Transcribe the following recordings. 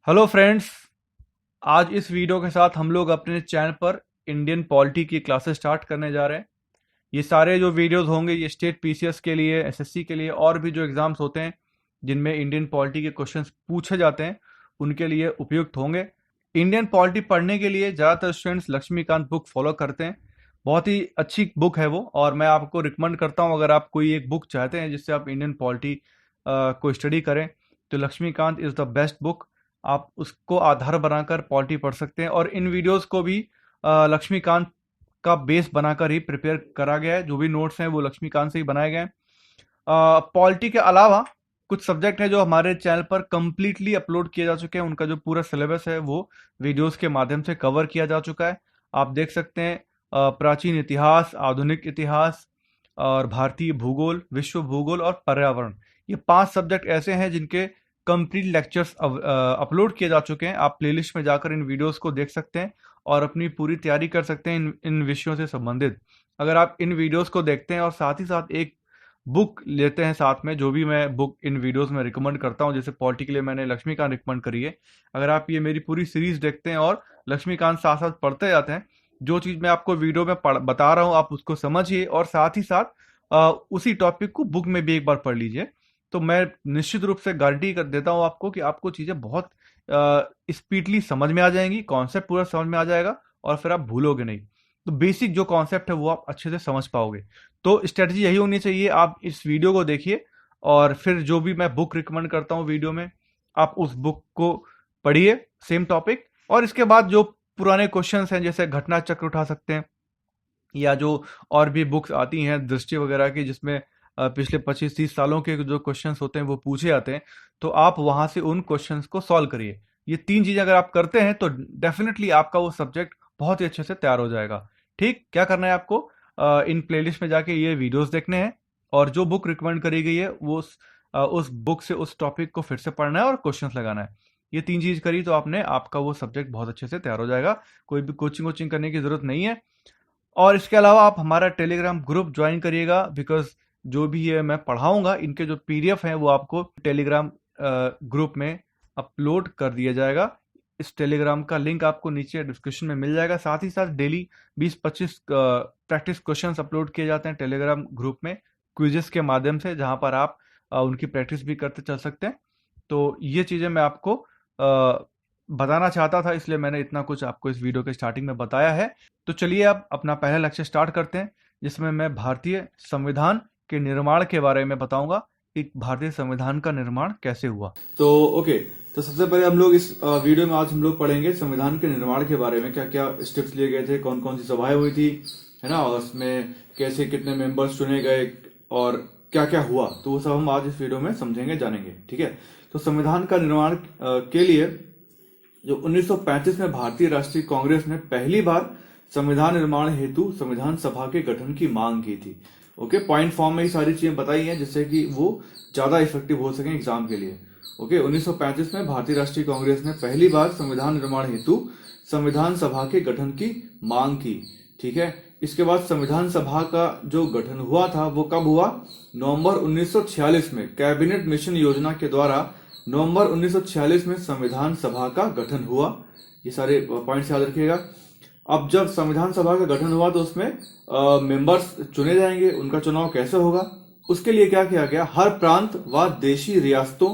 Hello friends. आज इस video के साथ हम लोग अपने चैनल पर इंडियन पॉलिटी की क्लासेस स्टार्ट करने जा रहे हैं। ये सारे जो वीडियोस होंगे ये स्टेट पीसीएस के लिए, एसएससी के लिए और भी जो एग्ज़ाम्स होते हैं जिनमें इंडियन पॉलिटी के क्वेश्चंस पूछे जाते हैं उनके लिए उपयुक्त होंगे। इंडियन पॉलिटी पढ़ने के लिए ज़्यादातर स्टूडेंट्स लक्ष्मीकांत बुक फॉलो करते हैं। बहुत ही अच्छी बुक है वो, और मैं आपको रिकमेंड करता हूँ अगर आप कोई एक बुक चाहते हैं जिससे आप इंडियन पॉलिटी को स्टडी करें तो Laxmikanth is the best book. आप उसको आधार बनाकर पॉलिटी पढ़ सकते हैं, और इन वीडियोस को भी लक्ष्मीकांत का बेस बनाकर ही प्रिपेयर करा गया है। जो भी नोट्स हैं वो लक्ष्मीकांत से ही बनाए गए हैं। पॉलिटी के अलावा कुछ सब्जेक्ट हैं जो हमारे चैनल पर कंप्लीटली अपलोड किए जा चुके हैं। उनका जो पूरा सिलेबस है वो वीडियोस के माध्यम से कवर किया जा चुका है। आप देख सकते हैं प्राचीन इतिहास, आधुनिक इतिहास और भारतीय भूगोल, विश्व भूगोल और पर्यावरण। ये 5 सब्जेक्ट ऐसे हैं जिनके कंप्लीट लेक्चर्स अपलोड किए जा चुके हैं। आप प्लेलिस्ट में जाकर इन वीडियोस को देख सकते हैं और अपनी पूरी तैयारी कर सकते हैं इन विषयों से संबंधित। अगर आप इन वीडियोस को देखते हैं और साथ ही साथ एक बुक लेते हैं साथ में, जो भी मैं बुक इन वीडियोस में रिकमेंड करता हूं, जैसे पॉलिटी के लिए मैंने लक्ष्मीकांत रिकमेंड करी है। अगर आप ये मेरी पूरी सीरीज देखते हैं और लक्ष्मीकांत साथ साथ पढ़ते जाते हैं, जो चीज़ मैं आपको वीडियो में बता रहा हूँ आप उसको समझिए और साथ ही साथ उसी टॉपिक को बुक में भी एक बार पढ़ लीजिए, तो मैं निश्चित रूप से गारंटी कर देता हूँ आपको कि आपको चीज़ें बहुत स्पीडली समझ में आ जाएंगी, कॉन्सेप्ट पूरा समझ में आ जाएगा और फिर आप भूलोगे नहीं। तो बेसिक जो कॉन्सेप्ट है वो आप अच्छे से समझ पाओगे। तो स्ट्रेटजी यही होनी चाहिए, आप इस वीडियो को देखिए और फिर जो भी मैं बुक रिकमेंड करता हूँ वीडियो में, आप उस बुक को पढ़िए, सेम टॉपिक। और इसके बाद जो पुराने क्वेश्चंस हैं जैसे घटना चक्र उठा सकते हैं, या जो और भी बुक्स आती हैं दृष्टि वगैरह की जिसमें पिछले 25-30 सालों के जो क्वेश्चंस होते हैं वो पूछे जाते हैं, तो आप वहाँ से उन क्वेश्चंस को सॉल्व करिए। ये 3 चीज़ें अगर आप करते हैं तो डेफिनेटली आपका वो सब्जेक्ट बहुत ही अच्छे से तैयार हो जाएगा। ठीक, क्या करना है आपको, इन प्लेलिस्ट में जाके ये वीडियोस देखने हैं और जो बुक रिकमेंड करी गई है वो उस बुक से उस टॉपिक को फिर से पढ़ना है और क्वेश्चंस लगाना है। ये 3 चीज़ करी तो आपका वो सब्जेक्ट बहुत अच्छे से तैयार हो जाएगा। कोई भी कोचिंग वोचिंग करने की ज़रूरत नहीं है। और इसके अलावा आप हमारा टेलीग्राम ग्रुप ज्वाइन करिएगा, बिकॉज जो भी ये मैं पढ़ाऊंगा इनके जो पीडीएफ हैं वो आपको टेलीग्राम ग्रुप में अपलोड कर दिया जाएगा। इस टेलीग्राम का लिंक आपको नीचे डिस्क्रिप्शन में मिल जाएगा। साथ ही साथ डेली 20-25 प्रैक्टिस क्वेश्चंस अपलोड किए जाते हैं टेलीग्राम ग्रुप में क्विजेस के माध्यम से, जहां पर आप उनकी प्रैक्टिस भी करते चल सकते हैं। तो ये चीज़ें मैं आपको बताना चाहता था, इसलिए मैंने इतना कुछ आपको इस वीडियो के स्टार्टिंग में बताया है। तो चलिए अब अपना पहला लेक्चर स्टार्ट करते हैं, जिसमें मैं भारतीय संविधान के निर्माण के बारे में बताऊंगा कि भारतीय संविधान का निर्माण कैसे हुआ। तो ओके, तो सबसे पहले हम लोग इस वीडियो में आज हम लोग पढ़ेंगे संविधान के निर्माण के बारे में, क्या क्या स्टेप्स लिए गए थे, कौन कौन सी सभाएं हुई थी, है ना, और उसमें कैसे कितने मेंबर्स चुने गए और क्या क्या हुआ। तो वो सब हम आज इस वीडियो में समझेंगे, जानेंगे। ठीक है, तो संविधान का निर्माण के लिए जो 1935 में भारतीय राष्ट्रीय कांग्रेस ने पहली बार संविधान निर्माण हेतु संविधान सभा के गठन की मांग की थी। ओके, पॉइंट फॉर्म में ही सारी चीजें बताई हैं जिससे कि वो ज्यादा इफेक्टिव हो सके एग्जाम के लिए। ओके, 1935 में भारतीय राष्ट्रीय कांग्रेस ने पहली बार संविधान निर्माण हेतु संविधान सभा के गठन की मांग की। ठीक है, इसके बाद संविधान सभा का जो गठन हुआ था वो कब हुआ, नवंबर 1946 में कैबिनेट मिशन योजना के द्वारा नवंबर 1946 में संविधान सभा का गठन हुआ। ये सारे पॉइंट्स याद रखिएगा। अब जब संविधान सभा का गठन हुआ तो उसमें मेंबर्स चुने जाएंगे, उनका चुनाव कैसे होगा, उसके लिए क्या किया गया, हर प्रांत व देशी रियासतों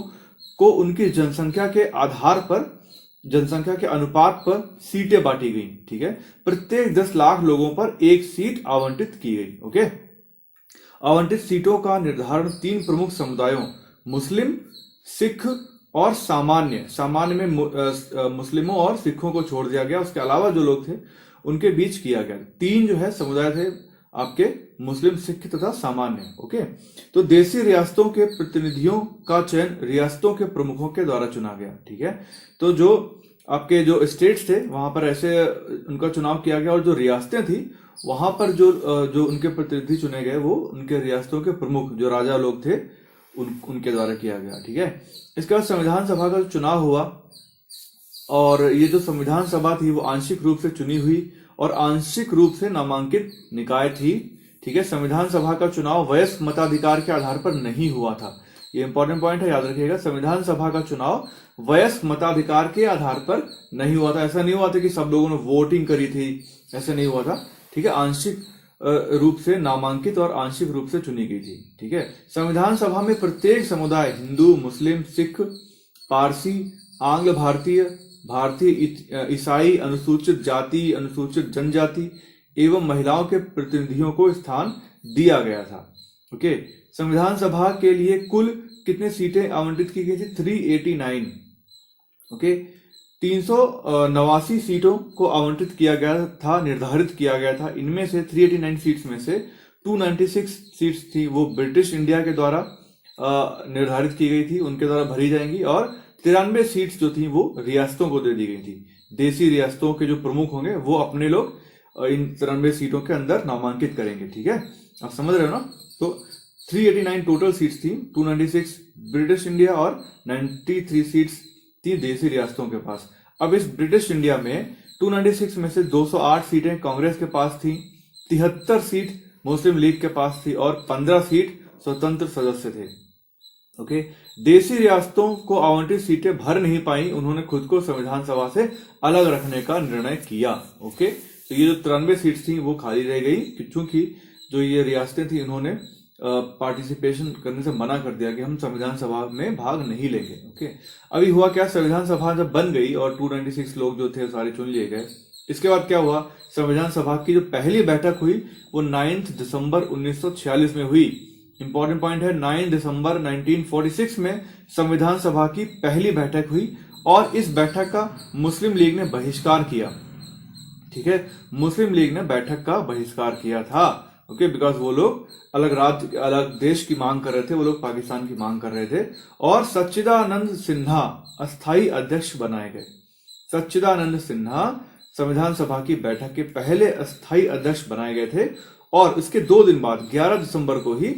को उनकी जनसंख्या के आधार पर, जनसंख्या के अनुपात पर सीटें बांटी गई। ठीक है, प्रत्येक 10 लाख लोगों पर एक सीट आवंटित की गई। ओके, आवंटित सीटों का निर्धारण 3 प्रमुख समुदायों मुस्लिम, सिख और सामान्य में मुस्लिमों और सिखों को छोड़ दिया गया। उसके अलावा जो लोग थे उनके बीच किया गया। 3 जो है समुदाय थे आपके, मुस्लिम, सिख तथा सामान्य। ओके, तो देशी रियासतों के प्रतिनिधियों का चयन रियासतों के प्रमुखों के द्वारा चुना गया। ठीक है, तो जो आपके जो स्टेट्स थे वहां पर ऐसे उनका चुनाव किया गया, और जो रियासतें थी वहां पर जो उनके प्रतिनिधि चुने गए वो उनके रियासतों के प्रमुख जो राजा लोग थे उनके द्वारा किया गया। ठीक है, इसके बाद संविधान सभा का चुनाव हुआ, और ये जो संविधान सभा थी वो आंशिक रूप से चुनी हुई और आंशिक रूप से नामांकित निकाय थी। ठीक है, संविधान सभा का चुनाव वयस्क मताधिकार के आधार पर नहीं हुआ था। ये इंपॉर्टेंट पॉइंट है, याद रखिएगा। संविधान सभा का चुनाव वयस्क मताधिकार के आधार पर नहीं हुआ था। ऐसा नहीं हुआ था कि सब लोगों ने वोटिंग करी थी, ऐसा नहीं हुआ था। ठीक है, आंशिक रूप से नामांकित और आंशिक रूप से चुनी गई थी। ठीक है, संविधान सभा में प्रत्येक समुदाय, हिंदू, मुस्लिम, सिख, पारसी, आंग्ल भारतीय, भारतीय, ईसाई, अनुसूचित जाति, अनुसूचित जनजाति एवं महिलाओं के प्रतिनिधियों को स्थान दिया गया था। ओके, संविधान सभा के लिए कुल कितने सीटें आवंटित की गई थी? 389। ओके, 389 सीटों को आवंटित किया गया था, निर्धारित किया गया था। इनमें से 389 सीट्स में से 296 सीट्स थी वो ब्रिटिश इंडिया के द्वारा निर्धारित की गई थी, उनके द्वारा भरी जाएंगी, और 93 सीट्स जो थी वो रियासतों को दे दी गई थी। देसी रियासतों के जो प्रमुख होंगे वो अपने लोग इन 93 सीटों के अंदर नामांकित करेंगे। ठीक है, आप समझ रहे हो ना? तो 389 टोटल सीट्स थी, 296 ब्रिटिश इंडिया और 93 सीट्स थी देसी रियासतों के पास। अब इस ब्रिटिश इंडिया में 296 में से 208 सीटें कांग्रेस के पास थी, 73 सीट मुस्लिम लीग के पास थी और 15 सीट स्वतंत्र सदस्य थे। ओके, देसी रियासतों को आवंटित सीटें भर नहीं पाई, उन्होंने खुद को संविधान सभा से अलग रखने का निर्णय किया। ओके, तो ये जो 93 सीट्स थी वो खाली रह गई, क्योंकि जो ये रियासतें थी इन्होंने पार्टिसिपेशन करने से मना कर दिया कि हम संविधान सभा में भाग नहीं लेंगे। ओके, अभी हुआ क्या, संविधान सभा जब बन गई और 296 लोग जो थे सारे चुन लिए गए, इसके बाद क्या हुआ, संविधान सभा की जो पहली बैठक हुई वो 9 दिसंबर 1946 में हुई। इंपॉर्टेंट पॉइंट है, 9 दिसंबर 1946 में संविधान सभा की पहली बैठक हुई और इस बैठक का मुस्लिम लीग ने बहिष्कार किया। ठीक है, मुस्लिम लीग ने बैठक का बहिष्कार किया था। ओके, बिकॉज वो लोग अलग राज्य, अलग देश की मांग कर रहे थे, वो लोग पाकिस्तान की मांग कर रहे थे। और सच्चिदानंद सिन्हा अस्थायी अध्यक्ष बनाए गए। सच्चिदानंद सिन्हा संविधान सभा की बैठक के पहले अस्थायी अध्यक्ष बनाए गए थे और इसके 2 दिन बाद 11 दिसंबर को ही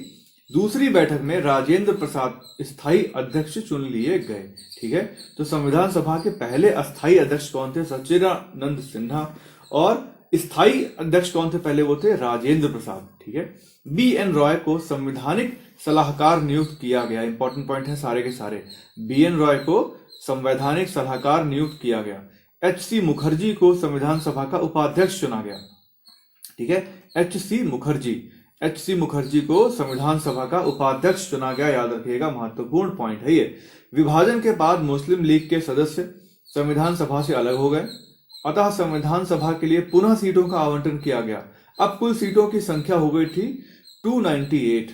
दूसरी बैठक में राजेंद्र प्रसाद स्थायी अध्यक्ष चुन लिए गए। ठीक है, तो संविधान सभा के पहले अस्थायी अध्यक्ष कौन थे? सच्चिदानंद सिन्हा। और स्थायी अध्यक्ष कौन थे? पहले वो थे राजेंद्र प्रसाद। ठीक है, BN रॉय को संवैधानिक सलाहकार नियुक्त किया गया। इंपॉर्टेंट पॉइंट है सारे के सारे। BN रॉय को संवैधानिक सलाहकार नियुक्त किया गया। HC मुखर्जी को संविधान सभा का उपाध्यक्ष चुना गया। ठीक है, HC मुखर्जी को संविधान सभा का उपाध्यक्ष चुना गया। याद रखिएगा, महत्वपूर्ण पॉइंट है ये। विभाजन के बाद मुस्लिम लीग के सदस्य संविधान सभा से अलग हो गए, अतः संविधान सभा के लिए पुनः सीटों का आवंटन किया गया। अब कुल सीटों की संख्या हो गई थी 298।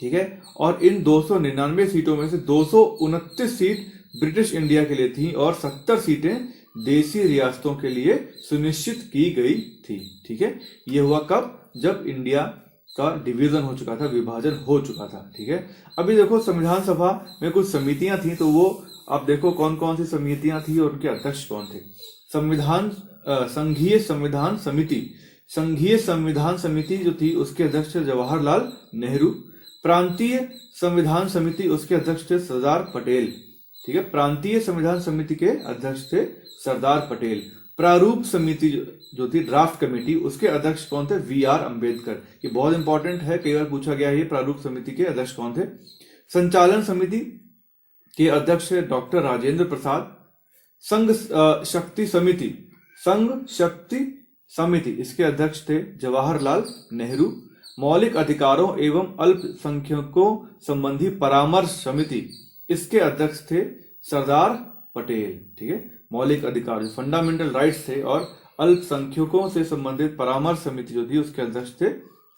ठीक है, और इन 299 सीटों में से 229 सीट ब्रिटिश इंडिया के लिए थी और 70 सीटें देसी रियासतों के लिए सुनिश्चित की गई थी। ठीक है, यह हुआ कब? जब इंडिया का डिवीजन हो चुका था, विभाजन हो चुका था। ठीक है, अभी देखो संविधान सभा में कुछ समितियां थी, तो वो आप देखो कौन कौन सी समितियां थी और उनके अध्यक्ष कौन थे। संघीय संविधान समिति जो थी उसके अध्यक्ष थे जवाहरलाल नेहरू। प्रांतीय संविधान समिति, उसके अध्यक्ष थे सरदार पटेल। ठीक है, प्रांतीय संविधान समिति के अध्यक्ष थे सरदार पटेल। प्रारूप समिति जो थी, ड्राफ्ट कमेटी, उसके अध्यक्ष कौन थे? VR अम्बेडकर। ये बहुत इंपॉर्टेंट है, कई बार पूछा गया है। प्रारूप समिति के अध्यक्ष कौन थे? संचालन समिति के अध्यक्ष डॉक्टर राजेंद्र प्रसाद। संघ शक्ति समिति, इसके अध्यक्ष थे जवाहरलाल नेहरू। मौलिक अधिकारों एवं अल्पसंख्यकों संबंधी परामर्श समिति, इसके अध्यक्ष थे सरदार पटेल। ठीक है, मौलिक अधिकार, फंडामेंटल राइट्स थे, और अल्पसंख्यकों से संबंधित परामर्श समिति जो थी उसके अध्यक्ष थे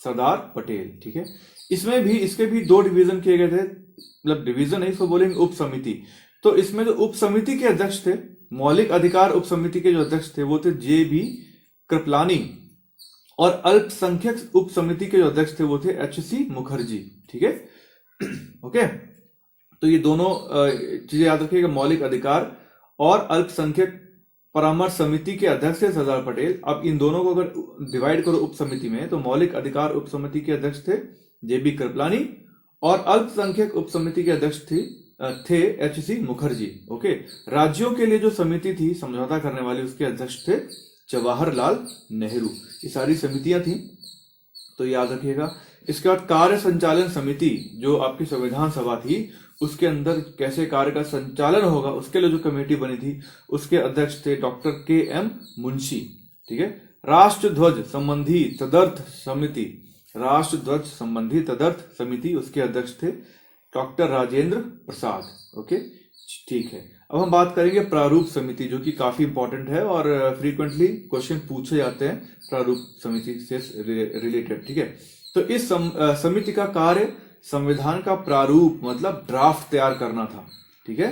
सरदार पटेल। ठीक है, इसके भी 2 डिवीजन किए गए थे, मतलब डिवीजन नहीं, इसको बोलेंगे उप समिति। तो इसमें जो उप समिति के अध्यक्ष थे, मौलिक अधिकार उप समिति के जो अध्यक्ष थे वो थे JB कृपलानी, और अल्पसंख्यक उप समिति के जो अध्यक्ष थे वो थे HC मुखर्जी। ठीक है, ओके, तो ये दोनों चीजें याद रखिएगा, मौलिक अधिकार और अल्पसंख्यक परामर्श समिति के अध्यक्ष थे सरदार पटेल। अब इन दोनों को अगर डिवाइड करो उप समिति में, तो मौलिक अधिकार उप समिति के अध्यक्ष थे JB कृपलानी और अल्पसंख्यक उप समिति के अध्यक्ष थे HC मुखर्जी। ओके, राज्यों के लिए जो समिति थी समझौता करने वाली, उसके अध्यक्ष थे जवाहरलाल नेहरू। ये सारी समितियां थी, तो याद रखिएगा। इसके बाद कार्य संचालन समिति, जो आपकी संविधान सभा थी, उसके अंदर कैसे कार्य का संचालन होगा उसके लिए जो कमेटी बनी थी, उसके अध्यक्ष थे डॉक्टर के.एम. मुंशी। ठीक है। राष्ट्र ध्वज संबंधी तदर्थ समिति, राष्ट्र ध्वज संबंधी तदर्थ समिति, उसके अध्यक्ष थे डॉक्टर राजेंद्र प्रसाद। ओके, ठीक है। अब हम बात करेंगे प्रारूप समिति, जो कि काफी इंपॉर्टेंट है और फ्रीक्वेंटली क्वेश्चन पूछे जाते हैं प्रारूप समिति से रिलेटेड। ठीक है। तो इस समिति का कार्य संविधान का प्रारूप मतलब ड्राफ्ट तैयार करना था। ठीक है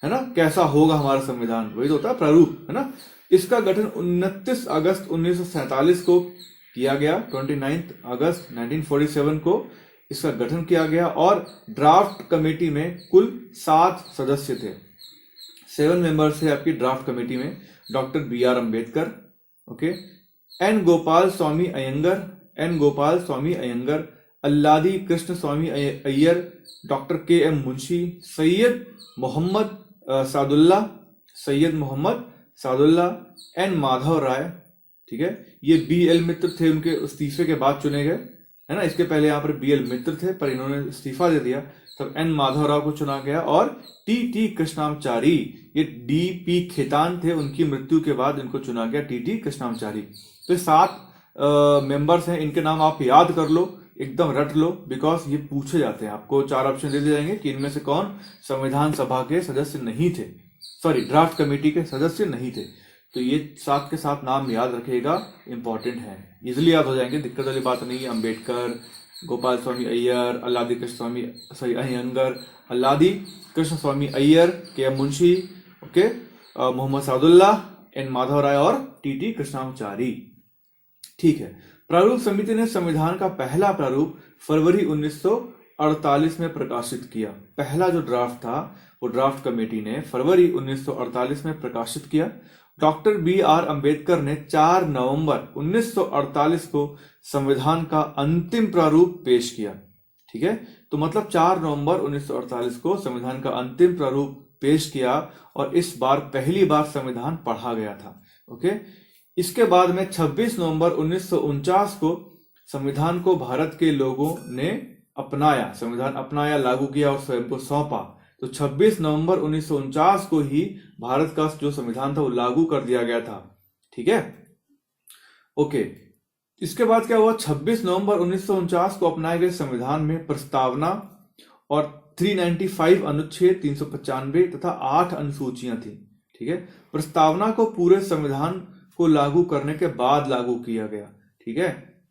ना, कैसा होगा हमारा संविधान, वही तो होता है प्रारूप, है ना। इसका गठन 29 अगस्त 1947 को किया गया, 29 अगस्त 1947 को इसका गठन किया गया और ड्राफ्ट कमेटी में कुल 7 सदस्य थे। 7 मेंबर्स थे आपकी ड्राफ्ट कमेटी में। Doctor B R. Ambedkar, okay, N Gopal Swami Ayyangar, Alladi Krishna Swami Iyer, doctor K M. Munshi, Syed Mohammad Saadulla, N Madhav Rai. ठीक है। ये बी.एल. मित्र थे, उनके इस्तीफे के बाद चुने गए, है ना। इसके पहले यहाँ पर बी.एल. मित्र थे पर इन्होंने इस्तीफा दे दिया, तब एन माधवराव को चुना गया। और टी कृष्णामचारी, ये डी.पी. खेतान थे, उनकी मृत्यु के बाद इनको चुना गया टी कृष्णामचारी। तो 7 मेंबर्स हैं, इनके नाम आप याद कर लो, एकदम रट लो, बिकॉज ये पूछे जाते हैं। आपको 4 ऑप्शन दे दिए जाएंगे कि इनमें से कौन संविधान सभा के सदस्य नहीं थे, सॉरी ड्राफ्ट कमेटी के सदस्य नहीं थे। तो ये 7 के 7 नाम याद रखिएगा, इंपॉर्टेंट है, इजिली याद हो जाएंगे, दिक्कत वाली बात नहीं है। Ambedkar, Gopal Swami Iyer, Alladi Krishna Swami Ayyangar, Alladi Krishna Swami Iyer, K M. Munshi, okay, Mohammad Saadulla, N Madhav Rai और टी कृष्णामचारी। ठीक है। प्रारूप समिति ने संविधान का पहला प्रारूप फरवरी 1948 में प्रकाशित किया। पहला जो ड्राफ्ट था वो ड्राफ्ट कमेटी ने फरवरी 1948 में प्रकाशित किया। Doctor B R. अम्बेडकर ने 4 नवंबर 1948 को संविधान का अंतिम प्रारूप पेश किया। ठीक है। तो मतलब 4 नवंबर 1948 को संविधान का अंतिम प्रारूप पेश किया और इस बार पहली बार संविधान पढ़ा गया था। ओके। इसके बाद में 26 नवंबर 1949 को संविधान को भारत के लोगों ने अपनाया, संविधान अपनाया, लागू किया और स्वयं को सौंपा। तो 26 नवंबर 1949 को ही भारत का जो संविधान था वो लागू कर दिया गया था। ठीक है। ओके। इसके बाद क्या हुआ, 26 नवंबर 1949 को अपनाए गए संविधान में प्रस्तावना और 395 अनुच्छेद, 395 तथा 8 अनुसूचियां थी। ठीक है। प्रस्तावना को पूरे संविधान को लागू करने के बाद लागू किया गया। ठीक है।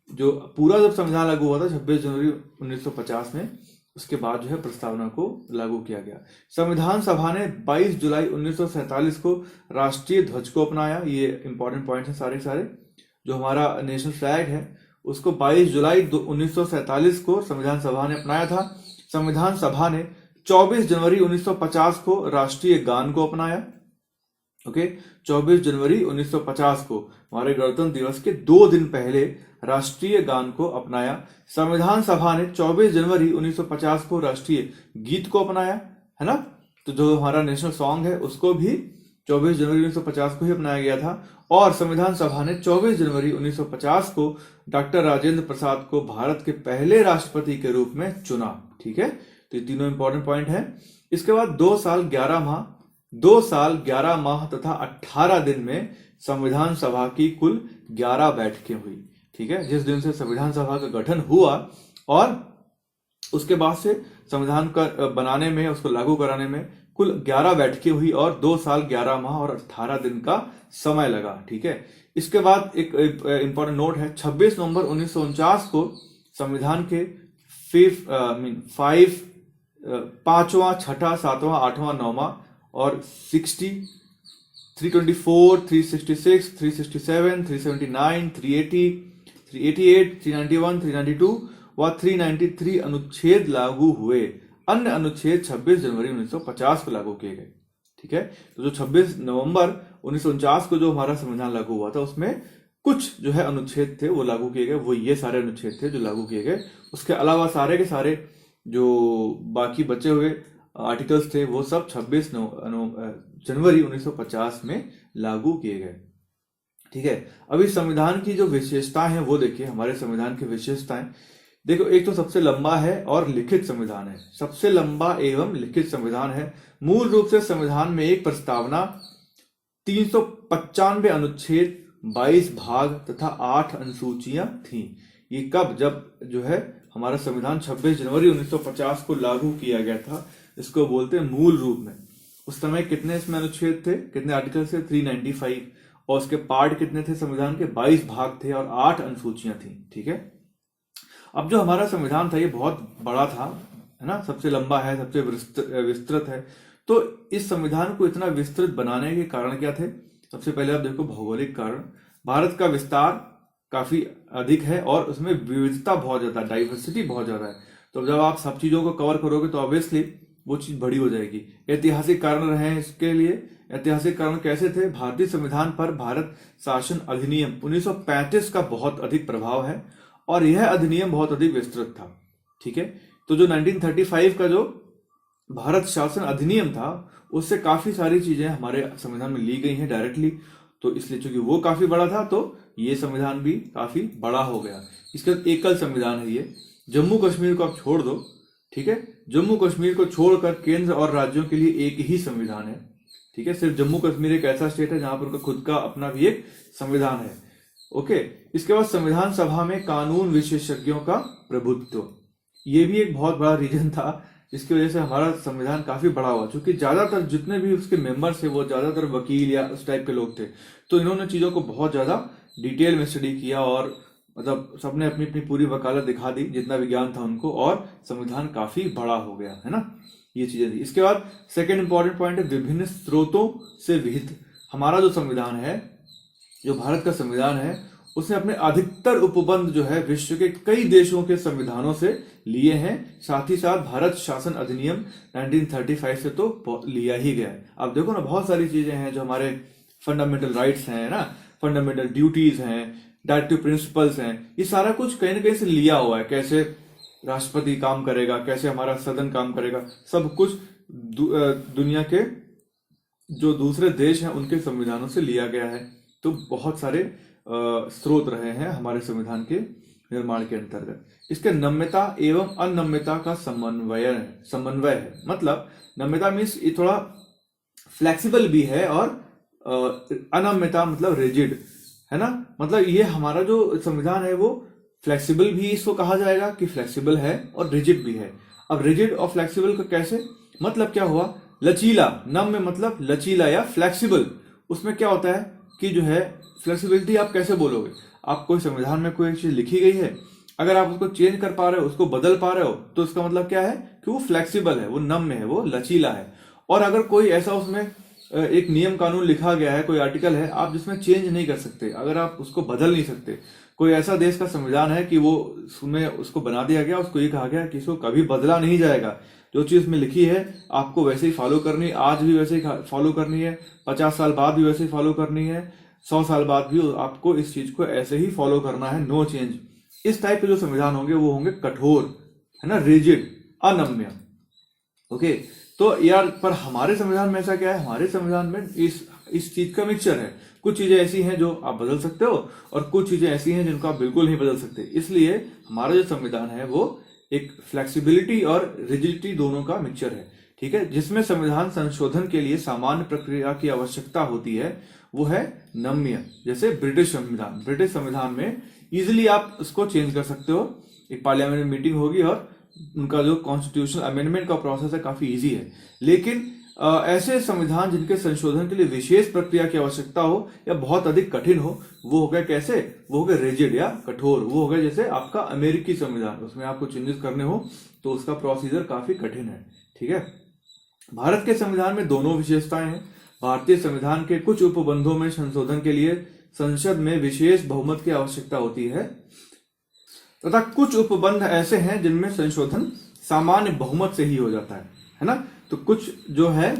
जो पूरा जब संविधान लागू हुआ था 26 जनवरी 1950 में, उसके बाद जो है प्रस्तावना को लागू किया गया। संविधान सभा ने 22 जुलाई 1947 को राष्ट्रीय ध्वज को अपनाया। ये इंपॉर्टेंट पॉइंट है सारे। जो हमारा नेशनल फ्लैग है उसको 22 जुलाई 1947 को संविधान सभा ने अपनाया था। संविधान सभा ने 24 जनवरी 1950 को राष्ट्रीय गान को अपनाया। ओके। 24 जनवरी 1950 को हमारे गणतंत्र दिवस के 2 दिन पहले राष्ट्रीय गान को अपनाया। संविधान सभा ने 24 जनवरी 1950 को राष्ट्रीय गीत को अपनाया, है ना। तो जो हमारा नेशनल सॉन्ग है उसको भी 24 जनवरी 1950 को ही अपनाया गया था। और संविधान सभा ने 24 जनवरी 1950 को डॉक्टर राजेंद्र प्रसाद को भारत के पहले राष्ट्रपति के रूप में चुना। ठीक है। तो ये तीनों इंपॉर्टेंट पॉइंट हैं। इसके बाद 2 साल 11 माह तथा 18 दिन में संविधान सभा की कुल 11 बैठकें हुई। ठीक है। जिस दिन से संविधान सभा का गठन हुआ और उसके बाद से संविधान का बनाने में, उसको लागू कराने में कुल 11 बैठकें हुई और 2 साल 11 माह और 18 दिन का समय लगा। ठीक है। इसके बाद एक इंपॉर्टेंट नोट है, 26 नवंबर 1949 को संविधान के 5वां, 6वां, 7वां, 8वां, 9वां और 60, 324, 366, 367, 379, 380, 388, 391, 392 व 393 अनुच्छेद लागू हुए। अन्य अनुच्छेद 26 जनवरी 1950 को लागू किए गए। ठीक है। तो जो 26 नवंबर 1949 को जो हमारा संविधान लागू हुआ था उसमें कुछ जो है अनुच्छेद थे वो लागू किए गए, वो ये सारे अनुच्छेद थे जो लागू किए गए। उसके अलावा सारे के सारे जो बाकी बचे हुए आर्टिकल्स थे वो सब 26 जनवरी 1950 में लागू किए गए। ठीक है। अभी संविधान की जो विशेषताएं हैं वो देखिए, हमारे संविधान की विशेषताएं। देखो, एक तो सबसे लंबा है और लिखित संविधान है, सबसे लंबा एवं लिखित संविधान है। मूल रूप से संविधान में एक प्रस्तावना, 395 अनुच्छेद, 22 भाग तथा 8 अनुसूचियां थीं। ये कब, जब जो है हमारा संविधान 26 जनवरी 1950 को लागू किया गया था, इसको बोलते हैं मूल रूप में। उस समय कितने इसमें अनुच्छेद थे, कितने आर्टिकल थे, 395, और उसके पार्ट कितने थे संविधान के, 22 भाग थे और 8 अनुसूचियां थी। ठीक है, अब जो हमारा संविधान था ये बहुत बड़ा था, है ना, सबसे लंबा है, सबसे विस्तृत है। तो इस संविधान को इतना विस्तृत बनाने के कारण क्या थे? सबसे पहले आप देखो भौगोलिक कारण। भारत का विस्तार काफी अधिक है और उसमें विविधता बहुत ज्यादा, डाइवर्सिटी बहुत ज्यादा है। तो जब आप सब चीजों को कवर करोगे तो ऑब्वियसली वो चीज बड़ी हो जाएगी। ऐतिहासिक कारण रहे हैं इसके लिए। ऐतिहासिक कारण कैसे थे? भारतीय संविधान पर भारत शासन अधिनियम 1935 का बहुत अधिक प्रभाव है और यह अधिनियम बहुत अधिक विस्तृत था। ठीक है, तो जो 1935 का जो भारत शासन अधिनियम था उससे काफी सारी चीजें हमारे संविधान में ली गई हैं डायरेक्टली। तो इसलिए चूंकि वो काफी बड़ा था तो ये संविधान भी काफी बड़ा हो गया। इसका एकल संविधान है ये। जम्मू कश्मीर को आप छोड़ दो, ठीक है, जम्मू कश्मीर को छोड़कर केंद्र और राज्यों के लिए एक ही संविधान है। ठीक है, सिर्फ जम्मू कश्मीर एक ऐसा स्टेट है जहां पर उनका खुद का अपना भी एक संविधान है। ओके, इसके बाद संविधान सभा में कानून विशेषज्ञों का प्रभुत्व, ये भी एक बहुत बड़ा रीजन था जिसकी वजह से हमारा संविधान काफी बड़ा हुआ, क्योंकि ज्यादातर जितने भी उसके मेंबर्स थे वो ज्यादातर वकील या उस टाइप के लोग थे। तो इन्होंने चीजों को बहुत ज्यादा डिटेल में स्टडी किया और मतलब सबने अपनी अपनी पूरी वकालत दिखा दी जितना विज्ञान था उनको, और संविधान काफी बड़ा हो गया, है ना, ये चीजें थी। इसके बाद सेकेंड इंपॉर्टेंट पॉइंट है विभिन्न स्रोतों से विहित। हमारा जो संविधान है, जो भारत का संविधान है, उसने अपने अधिकतर उपबंध जो है विश्व के कई देशों के संविधानों से लिए हैं। साथ ही साथ भारत शासन अधिनियम 1935 से तो लिया ही गया है। अब देखो ना, बहुत सारी चीजें हैं जो हमारे फंडामेंटल राइट्स हैं ना, फंडामेंटल ड्यूटीज हैं, डायरेक्टिव प्रिंसिपल्स हैं, ये सारा कुछ कहीं ना कहीं से लिया हुआ है। कैसे राष्ट्रपति काम करेगा, कैसे हमारा सदन काम करेगा, सब कुछ दुनिया के जो दूसरे देश हैं उनके संविधानों से लिया गया है। तो बहुत सारे स्रोत रहे हैं हमारे संविधान के निर्माण के अंतर्गत। इसके नम्यता एवं अनम्यता का समन्वय है। मतलब नम्यता मीन्स ये थोड़ा फ्लेक्सिबल भी है और अनम्यता मतलब रिजिड, है ना। मतलब ये हमारा जो संविधान है वो फ्लेक्सिबल भी इसको कहा जाएगा कि फ्लेक्सिबल है, और रिजिड भी है। अब रिजिड और फ्लेक्सिबल का कैसे मतलब क्या हुआ? लचीला, नम्य मतलब लचीला या फ्लेक्सिबल। उसमें क्या होता है कि जो है फ्लेक्सिबिलिटी आप कैसे बोलोगे? आप कोई संविधान में कोई चीज लिखी गई है, अगर आप उसको चेंज कर पा रहे हो, उसको बदल पा रहे हो, तो इसका मतलब क्या है कि वो फ्लेक्सिबल है, वो नम्य है, वो लचीला है। और अगर कोई ऐसा उसमें एक नियम कानून लिखा गया है, कोई आर्टिकल है आप जिसमें चेंज नहीं कर सकते, अगर आप उसको बदल नहीं सकते, कोई ऐसा देश का संविधान है कि वो उसमें उसको बना दिया गया, उसको ये कहा गया कि इसको कभी बदला नहीं जाएगा, जो चीज में लिखी है आपको वैसे ही फॉलो करनी है, आज भी वैसे ही फॉलो करनी है, 50 साल बाद भी वैसे ही फॉलो करनी है, 100 साल बाद भी आपको इस चीज को ऐसे ही फॉलो करना है, नो चेंज। इस टाइप के जो संविधान होंगे वो होंगे कठोर, है ना, रिजिड, अनम्य। ओके, तो यार पर हमारे संविधान में ऐसा क्या है? हमारे संविधान में इस चीज का मिक्सचर है। कुछ चीजें ऐसी हैं जो आप बदल सकते हो और कुछ चीजें ऐसी हैं जिनको आप बिल्कुल नहीं बदल सकते। इसलिए हमारा जो संविधान है वो एक फ्लेक्सिबिलिटी और रिजिडिटी दोनों का मिक्सचर है। ठीक है, जिसमें संविधान संशोधन के लिए सामान्य प्रक्रिया की आवश्यकता होती है वो है नम्य। जैसे ब्रिटिश संविधान में इजिली आप उसको चेंज कर सकते हो। एक पार्लियामेंट में मीटिंग होगी और उनका जो कॉन्स्टिट्यूशनल अमेंडमेंट का प्रोसेस है काफी इजी है। लेकिन ऐसे संविधान जिनके संशोधन के लिए विशेष प्रक्रिया की आवश्यकता हो या बहुत अधिक कठिन हो, वो हो गया कैसे? वो हो गया रिजिड या कठोर। वो हो गया जैसे आपका अमेरिकी संविधान, उसमें आपको चेंजेस करने हो तो उसका प्रोसीजर काफी कठिन है। ठीक है, भारत के संविधान में दोनों विशेषताएं हैं। भारतीय संविधान के कुछ उपबंधों में संशोधन के लिए संसद में विशेष बहुमत की आवश्यकता होती है तथा कुछ उपबंध ऐसे हैं जिनमें संशोधन सामान्य बहुमत से ही हो जाता है ना। तो कुछ जो है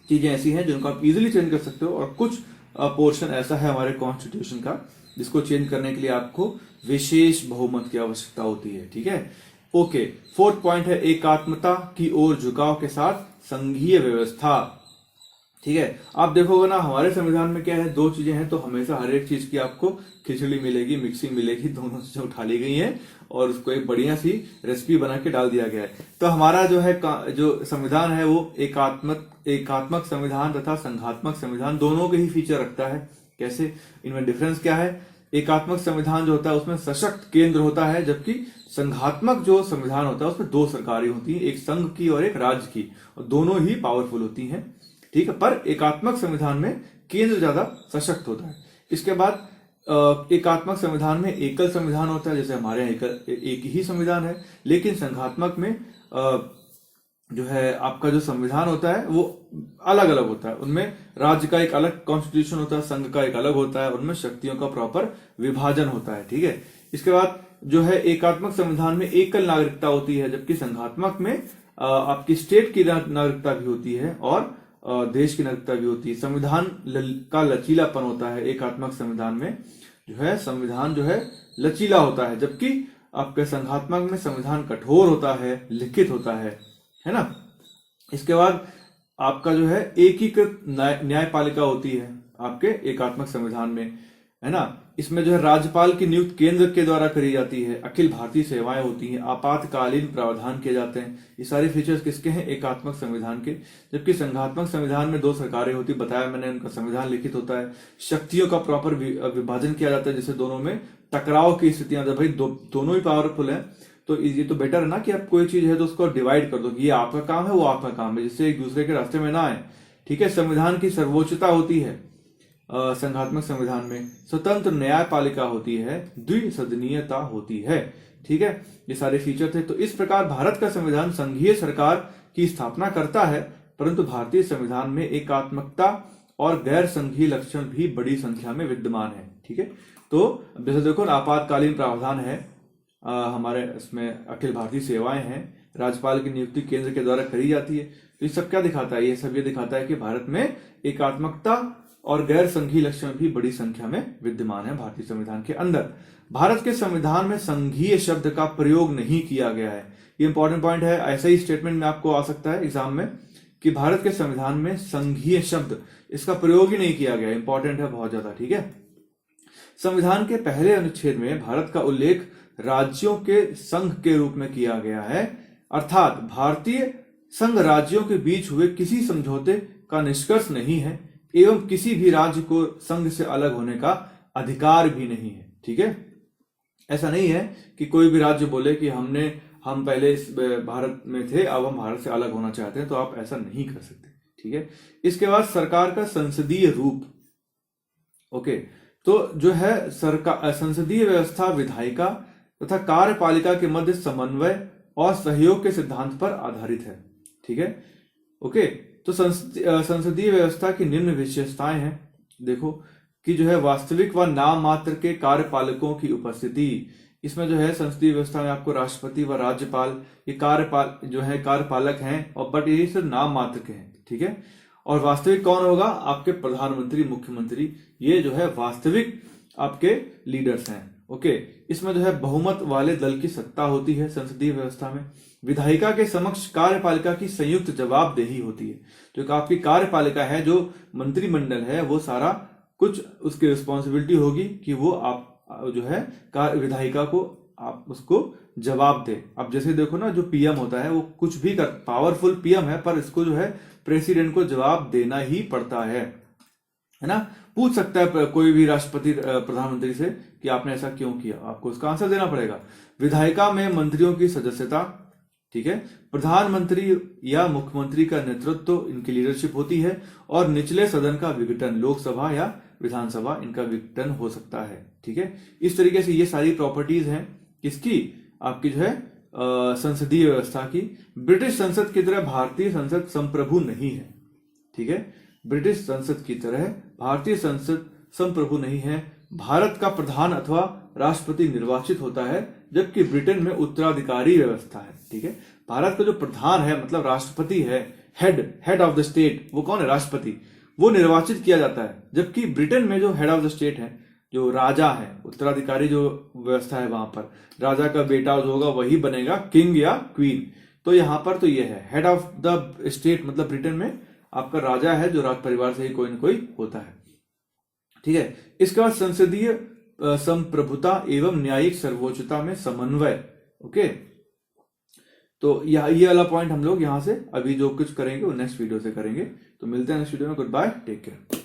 चीजें ऐसी हैं जिनको आप इजीली चेंज कर सकते हो और कुछ पोर्शन ऐसा है हमारे कॉन्स्टिट्यूशन का जिसको चेंज करने के लिए आपको विशेष बहुमत की आवश्यकता होती है। ठीक है, ओके। फोर्थ पॉइंट है एकात्मता की ओर झुकाव के साथ संघीय व्यवस्था। ठीक है। आप देखोगे ना हमारे संविधान में क्या है, दो चीजें हैं, तो हमेशा हर एक चीज की आपको खिचड़ी मिलेगी, मिक्सिंग मिलेगी, दोनों चीजें उठा ली गई हैं और उसको एक बढ़िया सी रेसिपी बना के डाल दिया गया है। तो हमारा जो है जो संविधान है वो एकात्मक संविधान तथा संघात्मक संविधान दोनों के ही फीचर रखता है। कैसे, इनमें डिफरेंस क्या है? एकात्मक संविधान जो होता है उसमें सशक्त केंद्र होता है, जबकि संघात्मक जो संविधान होता है उसमें दो सरकारें होती हैं, एक संघ की और एक राज्य की, और दोनों ही पावरफुल होती हैं। ठीक है, पर एकात्मक संविधान में केंद्र ज्यादा सशक्त होता है। इसके बाद एकात्मक संविधान में एकल संविधान होता है, जैसे हमारे यहाँ एक ही संविधान है। लेकिन संघात्मक में जो है आपका जो संविधान होता है वो अलग अलग होता है। उनमें राज्य का एक अलग कॉन्स्टिट्यूशन होता है, संघ का एक अलग होता है, उनमें शक्तियों का प्रॉपर विभाजन होता है। ठीक है, इसके बाद जो है एकात्मक संविधान में एकल नागरिकता होती है, जबकि संघात्मक में आपकी स्टेट की नागरिकता भी होती है और देश की नागरिकता भी होती है। संविधान का लचीलापन होता है एकात्मक संविधान में, जो है संविधान जो है लचीला होता है, जबकि आपके संघात्मक में संविधान कठोर होता है, लिखित होता है ना। इसके बाद आपका जो है एकीकृत न्यायपालिका होती है आपके एकात्मक संविधान में, है ना। इसमें जो है राज्यपाल की नियुक्ति केंद्र के द्वारा करी जाती है, अखिल भारतीय सेवाएं होती हैं, आपातकालीन प्रावधान किए जाते हैं। ये सारे फीचर्स किसके हैं? एकात्मक संविधान के। जबकि संघात्मक संविधान में दो सरकारें होती, बताया मैंने, उनका संविधान लिखित होता है, शक्तियों का प्रॉपर विभाजन किया जाता है, जिससे दोनों में टकराव की स्थितियां, जब भाई दोनों ही पावरफुल है तो ये तो बेटर है ना कि आप कोई चीज है तो उसको डिवाइड कर दो कि ये आपका काम है, वो आपका काम है, जिससे एक दूसरे के रास्ते में ना आए। ठीक है, संविधान की सर्वोच्चता होती है संघात्मक संविधान में, स्वतंत्र न्यायपालिका होती है, द्विसदनीयता होती है। ठीक है, ये सारे फीचर थे। तो इस प्रकार भारत का संविधान संघीय सरकार की स्थापना करता है, परंतु भारतीय संविधान में एकात्मकता और गैर संघीय लक्षण भी बड़ी संख्या में विद्यमान है। ठीक है, तो जैसे देखो आपातकालीन प्रावधान है, हमारे इसमें अखिल भारतीय सेवाएं हैं, राज्यपाल की नियुक्ति केंद्र के द्वारा करी जाती है। तो ये सब क्या दिखाता है? ये सब ये दिखाता है कि भारत में एकात्मकता और गैर संघीय लक्षण भी बड़ी संख्या में विद्यमान है भारतीय संविधान के अंदर। भारत के संविधान में संघीय शब्द का प्रयोग नहीं किया गया है। ये इंपॉर्टेंट पॉइंट है, ऐसा ही स्टेटमेंट में आपको आ सकता है एग्जाम में कि भारत के संविधान में संघीय शब्द इसका प्रयोग ही नहीं किया गया। इंपॉर्टेंट है बहुत ज्यादा। ठीक है, संविधान के पहले अनुच्छेद में भारत का उल्लेख राज्यों के संघ के रूप में किया गया है, अर्थात भारतीय संघ राज्यों के बीच हुए किसी समझौते का निष्कर्ष नहीं है एवं किसी भी राज्य को संघ से अलग होने का अधिकार भी नहीं है। ठीक है, ऐसा नहीं है कि कोई भी राज्य बोले कि हम पहले इस भारत में थे, अब हम भारत से अलग होना चाहते हैं, तो आप ऐसा नहीं कर सकते। ठीक है, इसके बाद सरकार का संसदीय रूप। ओके, तो जो है सरकार संसदीय व्यवस्था विधायिका तथा कार्यपालिका के मध्य समन्वय और सहयोग के सिद्धांत पर आधारित है। ठीक है, ओके, तो संसदीय व्यवस्था की निम्न विशेषताएं हैं। देखो कि जो है वास्तविक व नाम मात्र के कार्यपालकों की उपस्थिति। इसमें जो है संसदीय व्यवस्था में आपको राष्ट्रपति व राज्यपाल ये कार्यपालक हैं, और बट ये सिर्फ नाम मात्र के हैं। ठीक है, और वास्तविक कौन होगा? आपके प्रधानमंत्री, मुख्यमंत्री, ये जो है वास्तविक आपके लीडर्स हैं। ओके, इसमें जो है बहुमत वाले दल की सत्ता होती है संसदीय व्यवस्था में। विधायिका के समक्ष कार्यपालिका की संयुक्त जवाबदेही होती है। जो आपकी कार्यपालिका है, जो मंत्रिमंडल है, वो सारा कुछ उसकी रिस्पॉन्सिबिलिटी होगी कि वो आप जो है विधायिका को आप उसको जवाब दे। अब जैसे देखो ना, जो पीएम होता है वो कुछ भी कर, पावरफुल पीएम है, पर इसको जो है प्रेसिडेंट को जवाब देना ही पड़ता है ना। पूछ सकता है कोई भी राष्ट्रपति प्रधानमंत्री से कि आपने ऐसा क्यों किया, आपको उसका आंसर देना पड़ेगा। विधायिका में मंत्रियों की सदस्यता, ठीक है, प्रधानमंत्री या मुख्यमंत्री का नेतृत्व, इनकी लीडरशिप होती है, और निचले सदन का विघटन, लोकसभा या विधानसभा, इनका विघटन हो सकता है। ठीक है, इस तरीके से ये सारी प्रॉपर्टीज हैं किसकी? आपकी जो है संसदीय व्यवस्था की। ब्रिटिश संसद की तरह भारतीय संसद संप्रभु नहीं है। ठीक है, ब्रिटिश संसद की तरह भारतीय संसद संप्रभु नहीं है। भारत का प्रधान अथवा राष्ट्रपति निर्वाचित होता है, जबकि ब्रिटेन में उत्तराधिकारी व्यवस्था है। ठीक है, भारत का जो प्रधान है मतलब राष्ट्रपति है, हेड ऑफ द स्टेट, वो कौन है? राष्ट्रपति, वो निर्वाचित किया जाता है। जबकि ब्रिटेन में जो हेड ऑफ द स्टेट है, जो राजा है, उत्तराधिकारी जो व्यवस्था है, वहां पर राजा का बेटा जो होगा वही बनेगा किंग या क्वीन। तो यहां पर तो ये है हेड ऑफ द स्टेट, मतलब ब्रिटेन में आपका राजा है जो राज परिवार से ही कोई ना कोई होता है। ठीक है, इसके बाद संसदीय संप्रभुता एवं न्यायिक सर्वोच्चता में समन्वय। ओके, तो ये वाला पॉइंट हम लोग यहां से अभी जो कुछ करेंगे वो नेक्स्ट वीडियो से करेंगे। तो मिलते हैं नेक्स्ट वीडियो में। Good bye, take care.